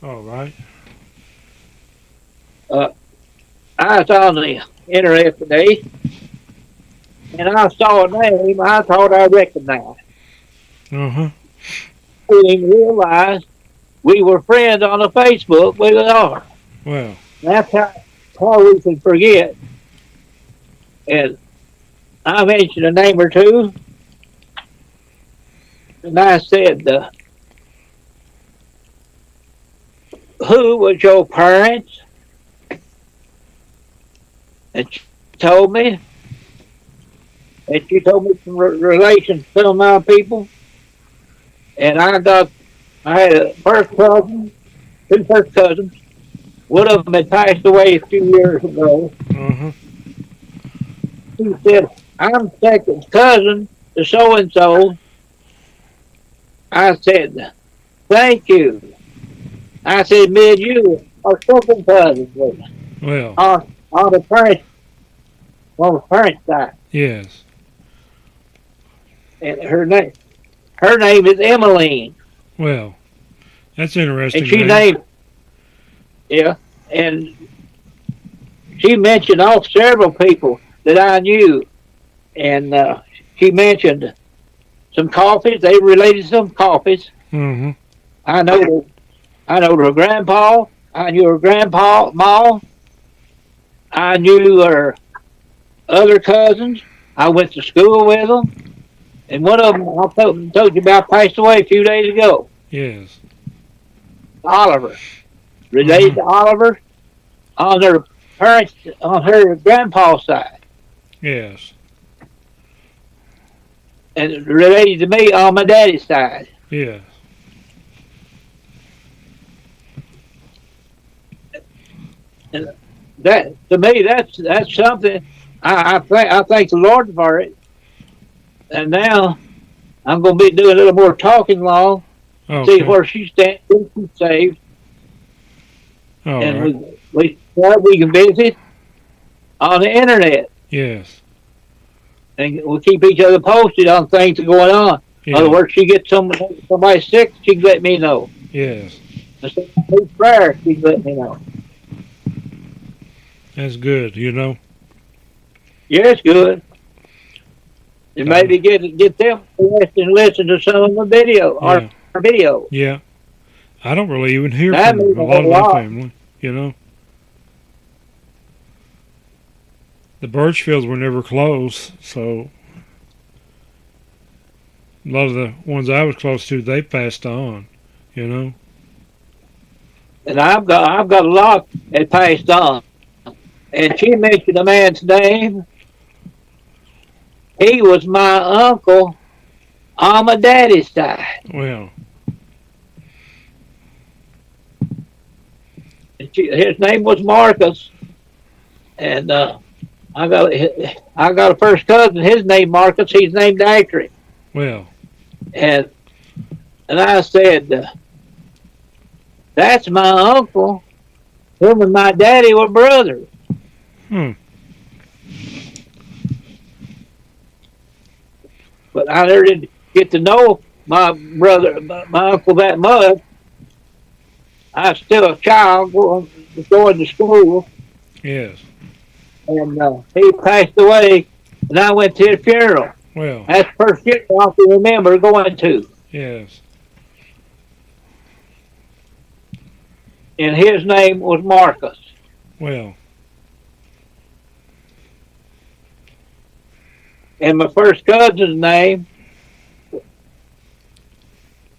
All right. Uh, I was on the internet today, and I saw a name I thought I recognized. Uh huh. I didn't realize we were friends on the Facebook. We are. Well. That's how we can forget. And I mentioned a name or two, and I said, "Who was your parents?" And she told me, and she told me some relations to some of my people. And I had a first cousin, two first cousins. One of them had passed away a few years ago. Uh huh. He said, "I'm second cousin to so and so." I said, "Thank you." I said, "Me and you are second cousins Well. on the parent side." Yes. And her name is Emmeline, Well. That's and interesting she name. named yeah, and she mentioned off several people that I knew, and she mentioned some coffees. They related to some coffees. Mm-hmm. I know I know her grandpa. I knew her grandpa, Ma. I knew her other cousins. I went to school with them. And one of them I told you about passed away a few days ago. Yes. Oliver. Mm-hmm. Related to Oliver on her parents, on her grandpa's side. Yes. And related to me on my daddy's side. Yes. And that to me that's something I thank the Lord for it. And now I'm gonna be doing a little more talking long, see Okay. where she stands, who she's saved, All and right. we can visit on the internet, Yes. and we'll keep each other posted on things that are going on. In other Yeah. words, she gets somebody sick, she can let me know. Yes. If somebody needs prayer, she can let me know. That's good. You know. Yeah, it's good. And Um, maybe get them to listen to some of the video, our yeah. videos. Yeah. I don't really even hear That from means a a lot whole of my lot. family. You know. The Birchfields were never close, so a lot of the ones I was close to, they passed on. You know. And I've got a lot that passed on. And she mentioned a man's name. He was my uncle on my daddy's side. Well. And his name was Marcus. And I got a first cousin. His name Marcus. He's named after him. Well. And and I said, "That's my uncle. Him and my daddy were brothers." Hmm. But I never did get to know my brother, my uncle that much. I was still a child going to school, Yes. and he passed away, and I went to his funeral. Well. That's the first funeral I can remember going to, Yes. and his name was Marcus. Well. And my first cousin's name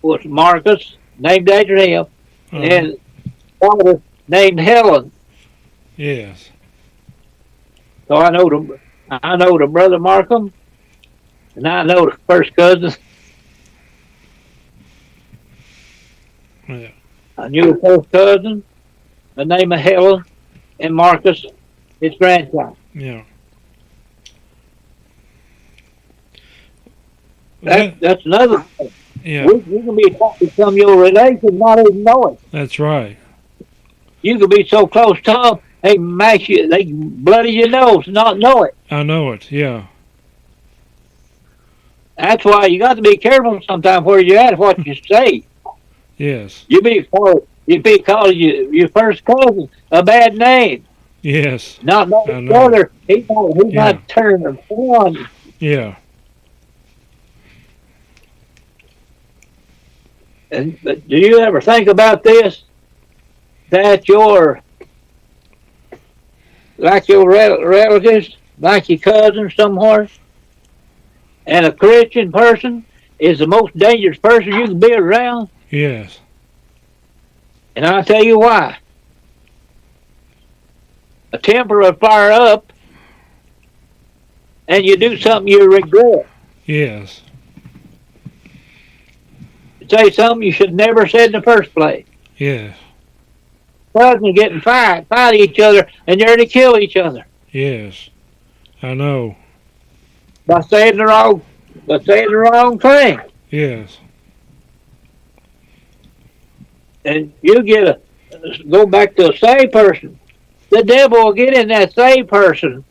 was Marcus, named after him, Uh huh. and daughter named Helen. Yes. So I know the brother Markham, and I know the first cousin. Yeah. I knew the first cousin, the name of Helen, and Marcus, his grandson. Yeah. That That. that's another thing. Yeah. We can be talking to some of your relations, not even know it. That's right. You can be so close to them, they mash you, they bloody your nose, not know it. I know it. Yeah. That's why you got to be careful sometimes where you're at, what you say. Yes. You be If he calls you your first cousin a bad name, Yes. not know I each know. other, he Yeah. might turn on you. Yeah. And but do you ever think about this? That your relatives, like your cousin somewhere, and a Christian person is the most dangerous person you can be around. Yes. And I'll tell you why. A temper will fire up, and you do something you regret. Yes. Say something you should never said in the first place. Yes. Cousins getting fight each other, and they're to kill each other Yes. I know. by saying the wrong thing. Yes. And you go back to a saved person. The devil will get in that saved person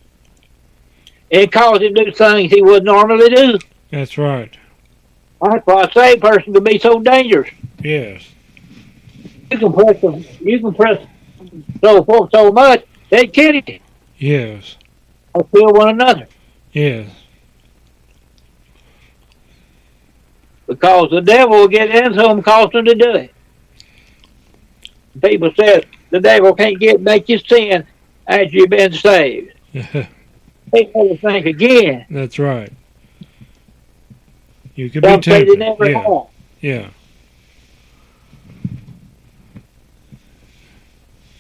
and cause him to do things he would normally do. That's right. That's why a saved person can be so dangerous. Yes. You can press so much they kill you Yes. or kill one another Yes. because the devil will get into them, cause them to do it. People said the devil can't make you sin after you've been saved. They never think again. That's right. You could be Some say they tempted. never Yeah. have. Yeah.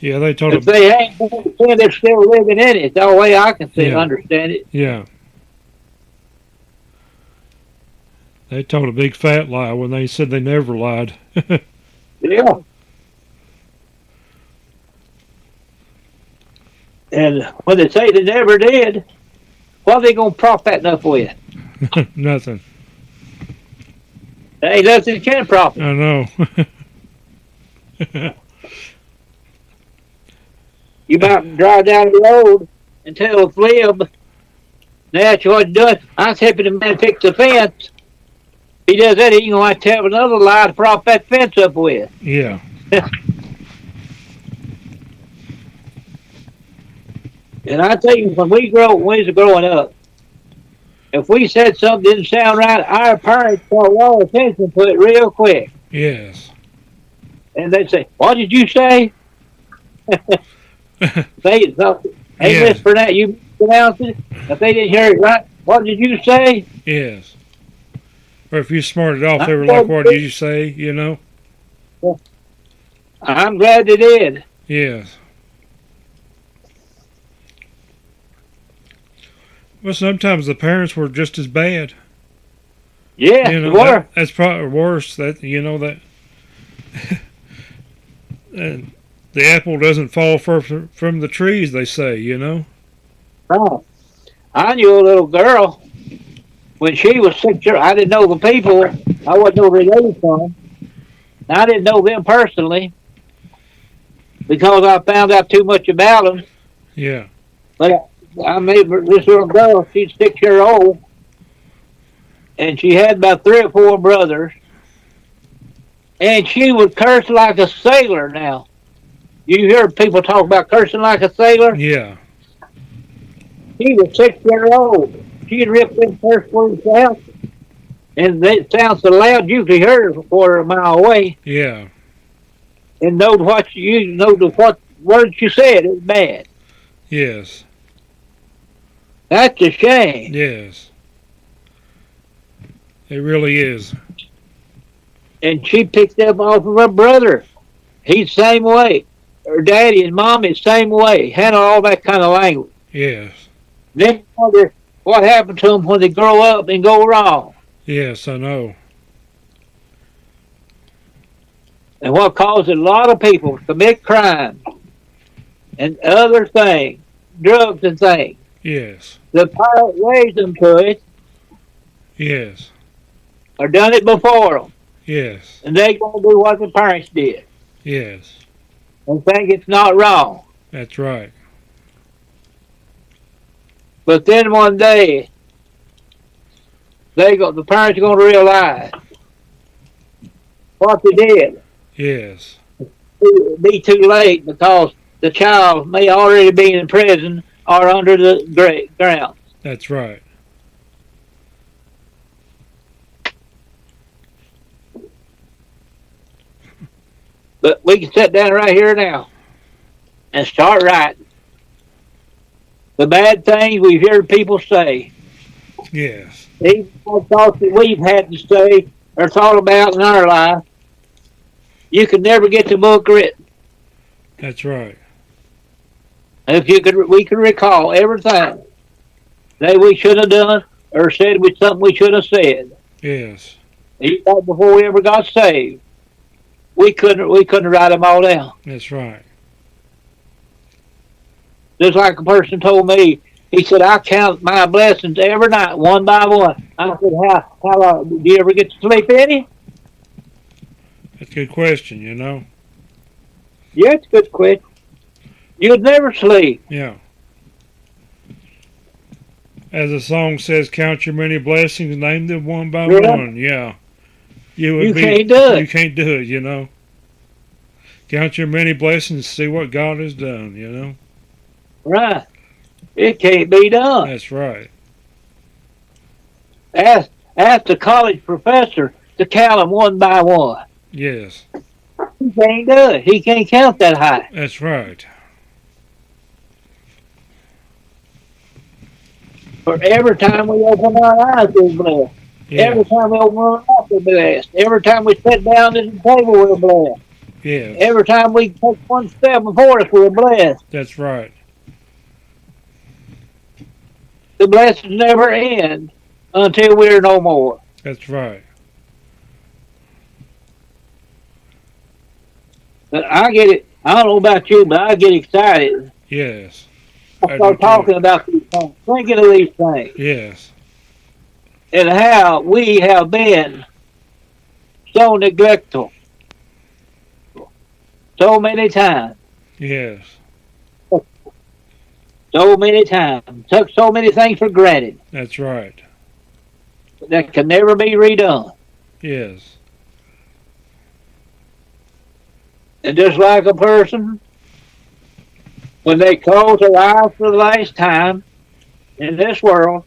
Yeah, they told If him. they ain't sin, they're still living in it. That's the way I can see, Yeah. understand it. Yeah. They told a big fat lie when they said they never lied. Yeah. And when they say they never did, what are they going to prop that enough with? Nothing. There ain't nothing you can prop it. I know. You about to drive down the road and tell a flib, that's what he does. I was helping the man fix the fence. He does that, he going to have to have another lie to prop that fence up with. Yeah. And I tell you, when we was growing up, if we said something didn't sound right, our parents called our attention to it real quick. Yes. And they'd say, what did you say? They mispronounce you pronounce it. If they didn't hear it right, what did you say? Yes. Or if you smarted off, they were like, what did you say? You know? I'm glad they did. Yes. Well, sometimes the parents were just as bad. Yeah, You know, they were. that's probably worse. That that and the apple doesn't fall from the trees. They say, you know. Oh. I knew a little girl when she was 6 years. I didn't know the people. I wasn't no related to them. I didn't know them personally because I found out too much about them. Yeah. But I made this little girl. She's 6 years old, and she had about 3 or 4 brothers. And she would curse like a sailor. Now, you hear people talk about cursing like a sailor. Yeah. She was 6 years old. She'd rip them curse words out, and it sounds so loud you could hear her a quarter of a mile away, Yeah. and know what words you said. It was bad. Yes. That's a shame. Yes. It really is. And she picked up off of her brother. He's the same way. Her daddy and mommy the same way. Handle all that kind of language. Yes. Then wonder what happened to them when they grow up and go wrong. Yes, I know. And what causes a lot of people to commit crime and other things, drugs and things. Yes. The parent raised them to it Yes. or done it before them. Yes. And they going to do what the parents did Yes. and think it's not wrong. That's right. But then one day, the parents are going to realize what they did. Yes. be too late because the child may already be in prison or under the ground. That's right. But we can sit down right here now and start writing the bad things we've heard people say, Yes. even thoughts that we've had to say or thought about in our life. You could never get the book written. That's right. If you could, we could recall everything that we should have done or said with something we should have said. Yes. Even before we ever got saved, we couldn't write them all down. That's right. Just like a person told me, he said, "I count my blessings every night, one by one." I said, "How do you ever get to sleep any?" That's a good question, you know? Yeah, it's a good question. You'd never sleep. Yeah. As the song says, count your many blessings, name them one by Yeah. one. Yeah. You Can't do it. You can't do it, you know? Count your many blessings, see what God has done, you know? Right. It can't be done. That's right. Ask the college professor to count them one by one. Yes. He can't do it. He can't count that high. That's right. For every time we open our eyes, we're blessed. Every Yes. time we open our mouth, we're blessed. Every time we sit down at the table, we're blessed. Yes. Every time we take one step before us, we're blessed. That's right. The blessings never end until we're no more. That's right. But I get it. I don't know about you, but I get excited. Yes. I I do start too. talking about these things, thinking of these things, Yes. and how we have been so neglectful so many times. Yes. So many times. Took so many things for granted That's right. that can never be redone. Yes. And just like a person, when they close their eyes for the last time in this world,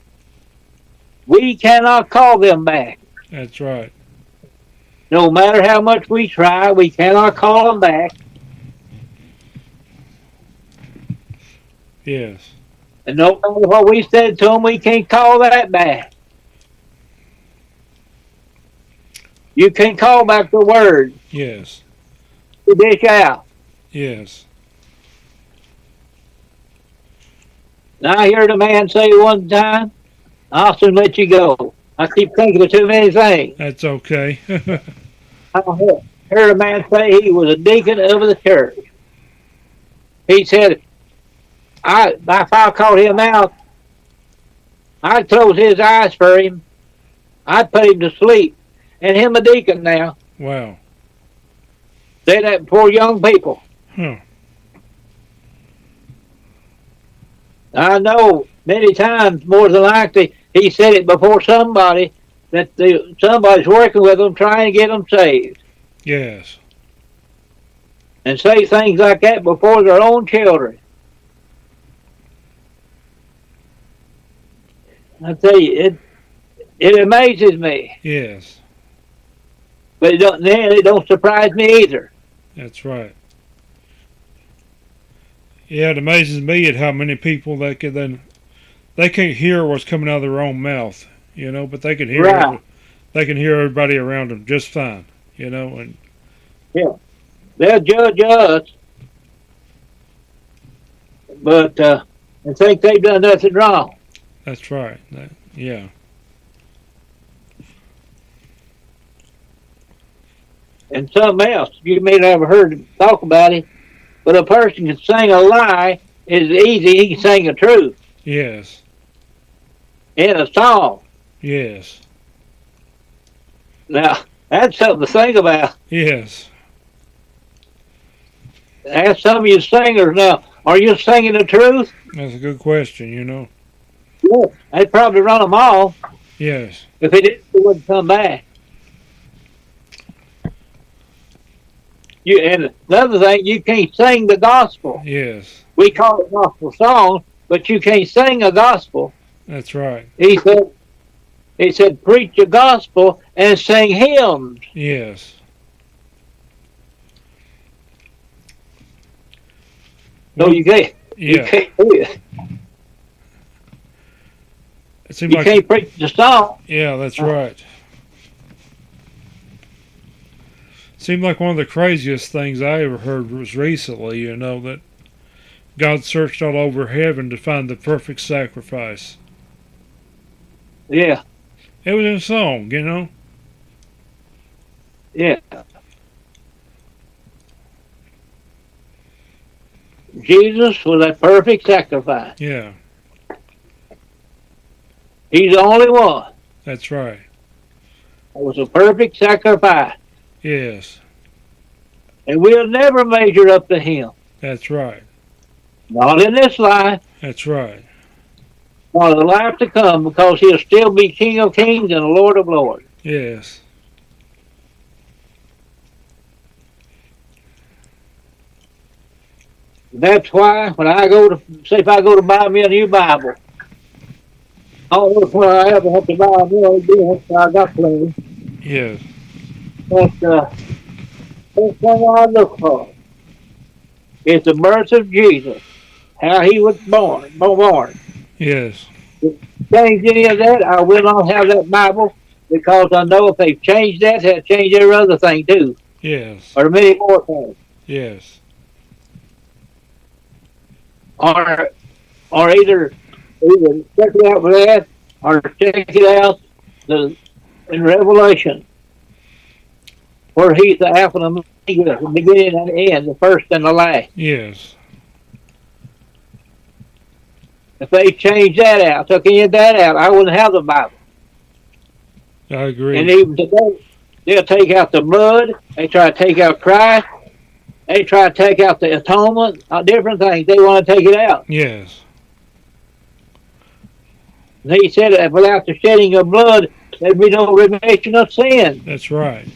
we cannot call them back. That's right. No matter how much we try, we cannot call them back. Yes. And no matter what we said to them, we can't call that back. You can't call back the word Yes. to dish out. Yes. And I heard a man say one time, "I'll soon let you go." I keep thinking of too many things. That's okay. I heard a man say he was a deacon of the church. He said, if I caught him out, I'd close his eyes for him. I'd put him to sleep. And him a deacon now. Wow. Say that before young people. Huh. I know many times, more than likely, he said it before somebody, that somebody's working with them trying to get them saved. Yes. And say things like that before their own children. I tell you, it amazes me. Yes. But it don't surprise me either. That's right. Yeah, it amazes me at how many people they can't hear what's coming out of their own mouth, you know, but they can hear Right. they can hear everybody around them just fine, you know, and They'll judge us, but and think they've done nothing wrong. that's right. Yeah. And something else, you may not have heard talk about it, but a person can sing a lie is easy. He can sing a truth Yes. in a song. Yes. Now that's something to think about. Yes. Ask some of you singers now. Are you singing the truth? That's a good question, you know. Yes. They'd probably run them off. Yes. If he didn't, he wouldn't come back. You and another thing, you can't sing the gospel. Yes. We call it gospel songs, but you can't sing a gospel. That's right. He said, preach the gospel and sing hymns. Yes. So Well, you can't yeah. do it. It seemed You like. can't preach the song. Yeah, that's right. Seemed like one of the craziest things I ever heard was recently, that God searched all over heaven to find the perfect sacrifice. Yeah, It was in a song. yeah. Jesus was a perfect sacrifice. Yeah, He's the only one that's right. that was a perfect sacrifice. Yes, And we'll never measure up to him. that's right. Not in this life, That's right. nor the life to come, because he'll still be King of Kings and Lord of Lords. Yes. That's why when if I go to buy me a new Bible, I don't know when I ever have to buy a new one, I got plenty. Yes. But first thing I look for is the birth of Jesus, how he was born. Yes. Change any of that, I will not have that Bible, because I know if they change that, they'll change every other thing too, Yes. or many more things. Yes. Or either check it out with that, or check it out in Revelation, where he's the Alpha and Omega, the beginning and the end, the first and the last. Yes. If they change that out, took any of that out, I wouldn't have the Bible. I agree. And even today, they'll take out the blood. They try to take out Christ. They try to take out the atonement, different things. They want to take it out. Yes. And he said that without the shedding of blood, there'd be no remission of sin. That's right.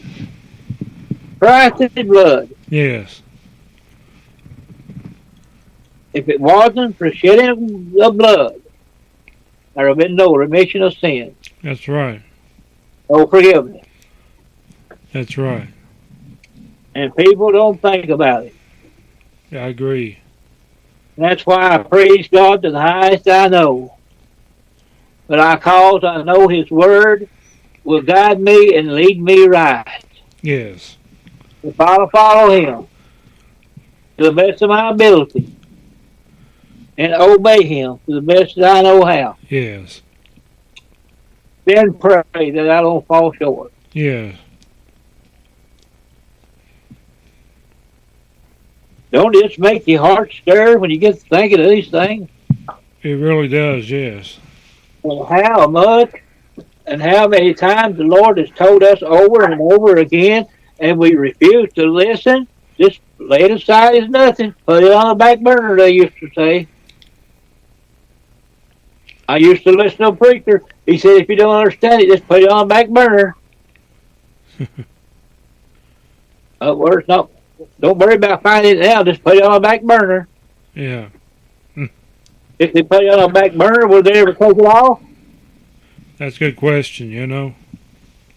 Christ's blood. Yes. If it wasn't for shedding of blood, there would have been no remission of sin, That's right. no forgiveness. That's right. And people don't think about it. I agree. And that's why I praise God to the highest I know. But I know his word will guide me and lead me right. Yes. If I'll follow him to the best of my ability and obey him to the best that I know how, Yes. then pray that I don't fall short. Yes. Don't it just make your heart stir when you get to thinking of these things? It really does. Yes. And how much and how many times the Lord has told us over and over again, and we refuse to listen? Just lay it aside as nothing. Put it on the back burner, they used to say. I used to listen to a preacher. He said, if you don't understand it, just put it on the back burner. Words not. Don't worry about finding it out. Just put it on the back burner. Yeah. If they put it on the back burner, will they ever take it off? That's a good question.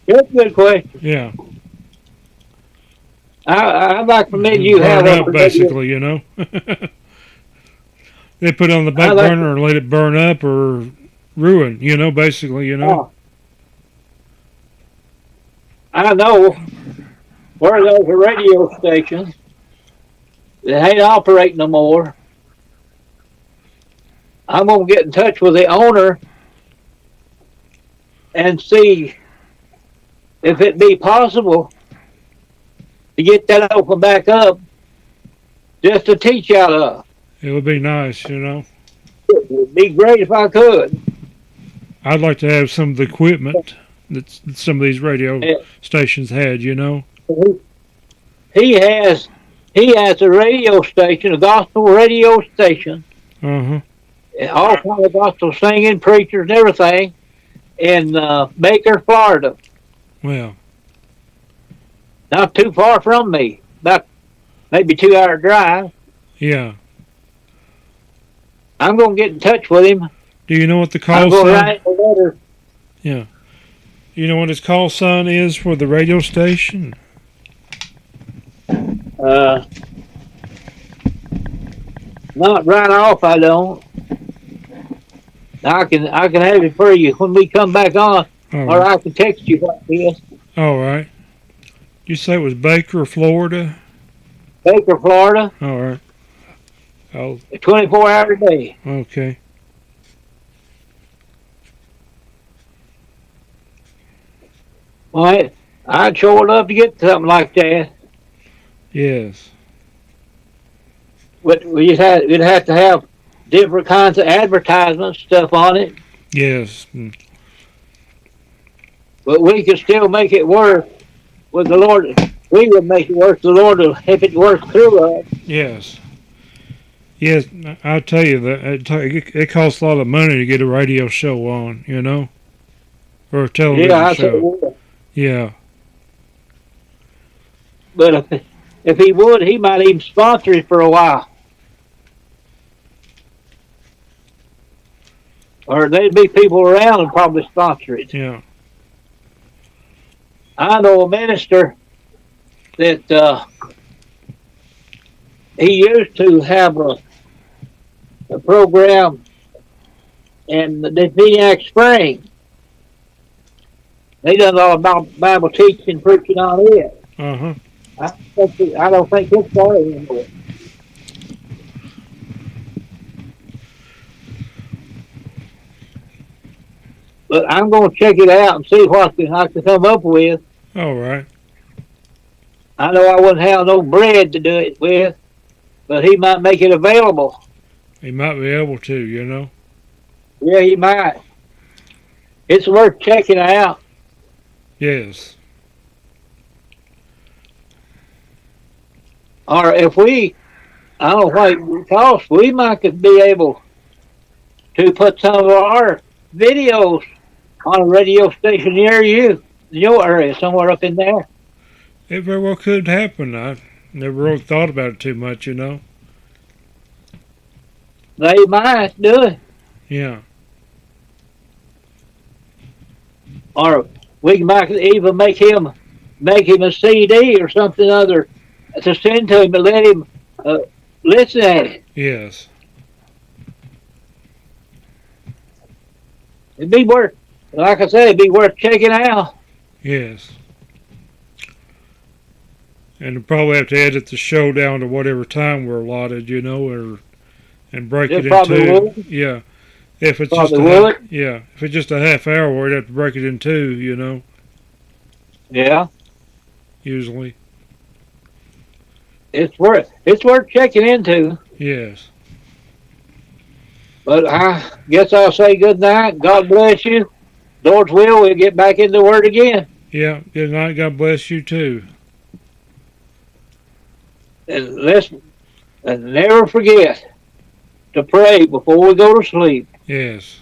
That's a good question. Yeah. I'd like for me and you have Burn a up, basically. They put it on the back burner and let it burn up or ruin. Basically. I know where there's a radio station that ain't operating no more. I'm going to get in touch with the owner and see if it be possible to get that open back up just to teach out of. It would be nice. It would be great if I could. I'd like to have some of the equipment that some of these radio stations had. He has a radio station, a gospel radio station. Uh-huh. All kind of gospel singing, preachers, and everything in Baker, Florida. Well. Not too far from me, about maybe 2 hour drive. Yeah. I'm gonna get in touch with him. Do you know what the I'm call gonna sign? write a letter. Yeah. You know what his call sign is for the radio station? Uh, Not right off. I don't. I can have it for you when we come back on, All or right. I can text you what it is. All right. You say it was Baker, Florida? Baker, Florida, All right. Oh, 24 hours a day. okay. Well, I'd sure love to get something like that. Yes. But we'd have to have different kinds of advertisement stuff on it. Yes. But we could still make it work with the Lord. We would make it work. The Lord, if it works through us. Yes. Yes. I'll tell you that it costs a lot of money to get a radio show on, you know, or a television Yeah, I said it show. would. Yeah. But if he would, he might even sponsor it for a while. Or there'd be people around and probably sponsor it. Yeah. I know a minister that he used to have a program in the Phoenix Spring. They done all about Bible teaching, preaching on it. Uh huh. I don't think it's far anymore. But I'm going to check it out and see what I can come up with. All right. I know I wouldn't have no bread to do it with, but he might make it available. He might be able to, you know. Yeah, he might. It's worth checking out. Yes. Or if I don't know what it would cost, we might could be able to put some of our videos on a radio station near you, in your area, somewhere up in there. It very well could happen. I never really thought about it too much, you know. They might do it. Yeah. Or we might even make him a CD or something other to send to him and let him listen at it. Yes. It'd be worth, like I said, it'd be worth checking out. Yes. And we'll probably have to edit the show down to whatever time we're allotted, you know, and break It it probably into would. yeah. If it's Probably just would. yeah, if it's just a half hour, we'd have to break it in two, you know, Yeah, usually. it's worth checking into. Yes. But I guess I'll say good night. God bless you. Lord's will, we'll get back into the Word again. Yeah. Good night. God bless you too. And listen, and never forget to pray before we go to sleep. Yes.